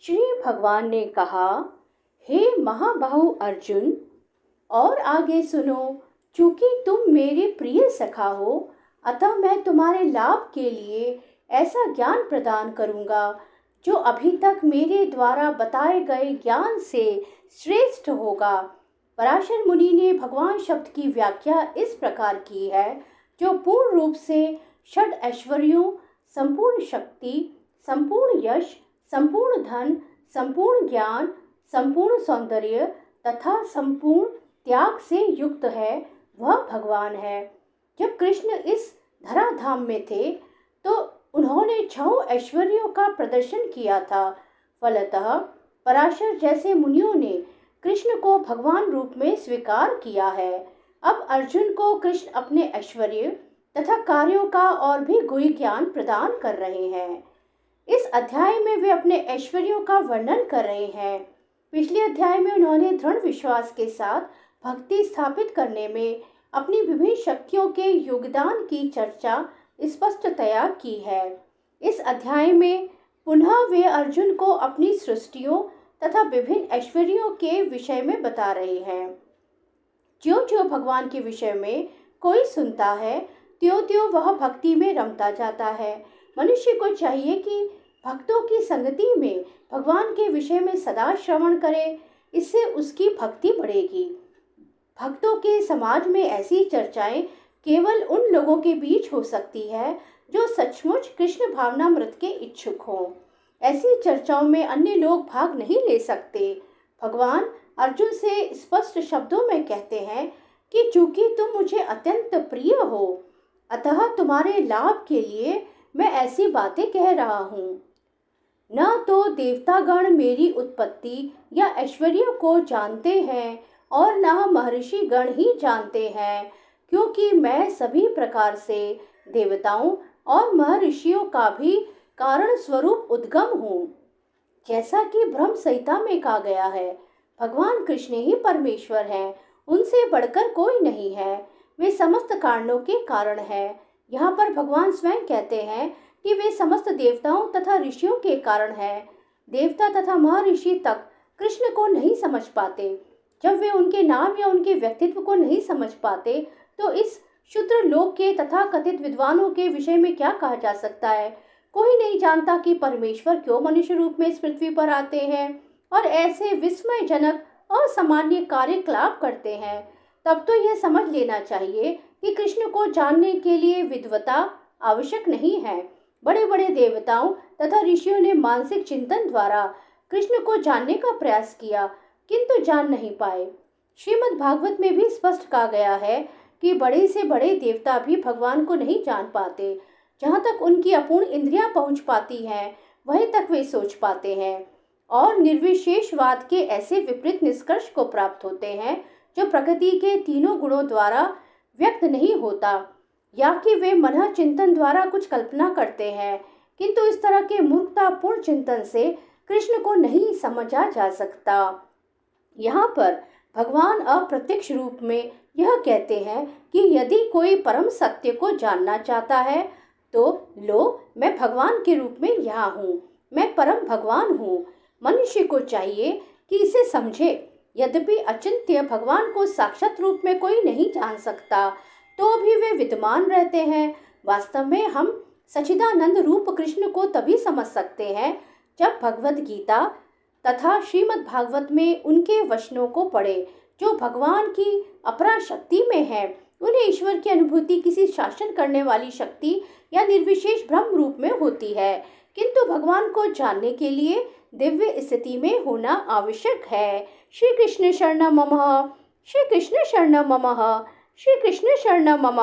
श्री भगवान ने कहा, हे महाबाहु अर्जुन, और आगे सुनो। चूंकि तुम मेरे प्रिय सखा हो, अतः मैं तुम्हारे लाभ के लिए ऐसा ज्ञान प्रदान करूंगा जो अभी तक मेरे द्वारा बताए गए ज्ञान से श्रेष्ठ होगा। पराशर मुनि ने भगवान शब्द की व्याख्या इस प्रकार की है, जो पूर्ण रूप से षड ऐश्वर्यों, संपूर्ण शक्ति, संपूर्ण यश, संपूर्ण धन, संपूर्ण ज्ञान, संपूर्ण सौंदर्य तथा संपूर्ण त्याग से युक्त है, वह भगवान है। जब कृष्ण इस धराधाम में थे तो उन्होंने छहों ऐश्वर्यों का प्रदर्शन किया था। फलतः पराशर जैसे मुनियों ने कृष्ण को भगवान रूप में स्वीकार किया है। अब अर्जुन को कृष्ण अपने ऐश्वर्य तथा कार्यों का और भी गुह्य ज्ञान प्रदान कर रहे हैं। इस अध्याय में वे अपने ऐश्वर्यों का वर्णन कर रहे हैं। पिछले अध्याय में उन्होंने दृढ़ विश्वास के साथ भक्ति स्थापित करने में अपनी विभिन्न शक्तियों के योगदान की चर्चा स्पष्टतया की है। इस अध्याय में पुनः वे अर्जुन को अपनी सृष्टियों तथा विभिन्न ऐश्वर्यों के विषय में बता रहे हैं। ज्यों ज्यों भगवान के विषय में कोई सुनता है, त्यों त्यों वह भक्ति में रमता जाता है। मनुष्य को चाहिए कि भक्तों की संगति में भगवान के विषय में सदा श्रवण करे, इससे उसकी भक्ति बढ़ेगी। भक्तों के समाज में ऐसी चर्चाएं केवल उन लोगों के बीच हो सकती है जो सचमुच कृष्ण भावनामृत के इच्छुक हों। ऐसी चर्चाओं में अन्य लोग भाग नहीं ले सकते। भगवान अर्जुन से स्पष्ट शब्दों में कहते हैं कि चूंकि तुम मुझे अत्यंत प्रिय हो, अतः तुम्हारे लाभ के लिए मैं ऐसी बातें कह रहा हूँ। न तो देवतागण मेरी उत्पत्ति या ऐश्वर्य को जानते हैं और न महर्षि गण ही जानते हैं, क्योंकि मैं सभी प्रकार से देवताओं और महर्षियों का भी कारण स्वरूप उद्गम हूँ। जैसा कि ब्रह्म संहिता में कहा गया है, भगवान कृष्ण ही परमेश्वर हैं, उनसे बढ़कर कोई नहीं है। वे समस्त कारणों के कारण हैं। यहाँ पर भगवान स्वयं कहते हैं कि वे समस्त देवताओं तथा ऋषियों के कारण हैं। देवता तथा महर्षि तक कृष्ण को नहीं समझ पाते। जब वे उनके नाम या उनके व्यक्तित्व को नहीं समझ पाते तो इस शूद्र लोक के तथा कथित विद्वानों के विषय में क्या कहा जा सकता है। कोई नहीं जानता कि परमेश्वर क्यों मनुष्य रूप में इस पृथ्वी पर आते हैं और ऐसे विस्मयजनक असामान्य कार्यकलाप करते हैं। तब तो यह समझ लेना चाहिए कि कृष्ण को जानने के लिए विद्वता आवश्यक नहीं है। बड़े बड़े देवताओं तथा ऋषियों ने मानसिक चिंतन द्वारा कृष्ण को जानने का प्रयास किया, किंतु जान नहीं पाए। श्रीमद् भागवत में भी स्पष्ट कहा गया है कि बड़े से बड़े देवता भी भगवान को नहीं जान पाते। जहाँ तक उनकी अपूर्ण इंद्रियां पहुँच पाती हैं, वहीं तक वे सोच पाते हैं और निर्विशेषवाद के ऐसे विपरीत निष्कर्ष को प्राप्त होते हैं जो प्रकृति के तीनों गुणों द्वारा व्यक्त नहीं होता, या कि वे मन चिंतन द्वारा कुछ कल्पना करते हैं। किंतु इस तरह के मूर्खतापूर्ण चिंतन से कृष्ण को नहीं समझा जा सकता। यहाँ पर भगवान अप्रत्यक्ष रूप में यह कहते हैं कि यदि कोई परम सत्य को जानना चाहता है तो लो, मैं भगवान के रूप में यहाँ हूँ, मैं परम भगवान हूँ। मनुष्य को चाहिए कि इसे समझे। यद्यपि अचिंत्य भगवान को साक्षात रूप में कोई नहीं जान सकता, तो भी वे विद्यमान रहते हैं। वास्तव में हम सच्चिदानंद रूप कृष्ण को तभी समझ सकते हैं जब भगवद गीता तथा श्रीमद् भागवत में उनके वचनों को पढ़े, जो भगवान की अपरा शक्ति में है। उन्हें ईश्वर की अनुभूति किसी शासन करने वाली शक्ति या निर्विशेष ब्रह्म रूप में होती है, किंतु भगवान को जानने के लिए दिव्य स्थिति में होना आवश्यक है। श्री कृष्ण शरणं मम, श्री कृष्ण शरणं मम, श्री कृष्ण शरणं मम।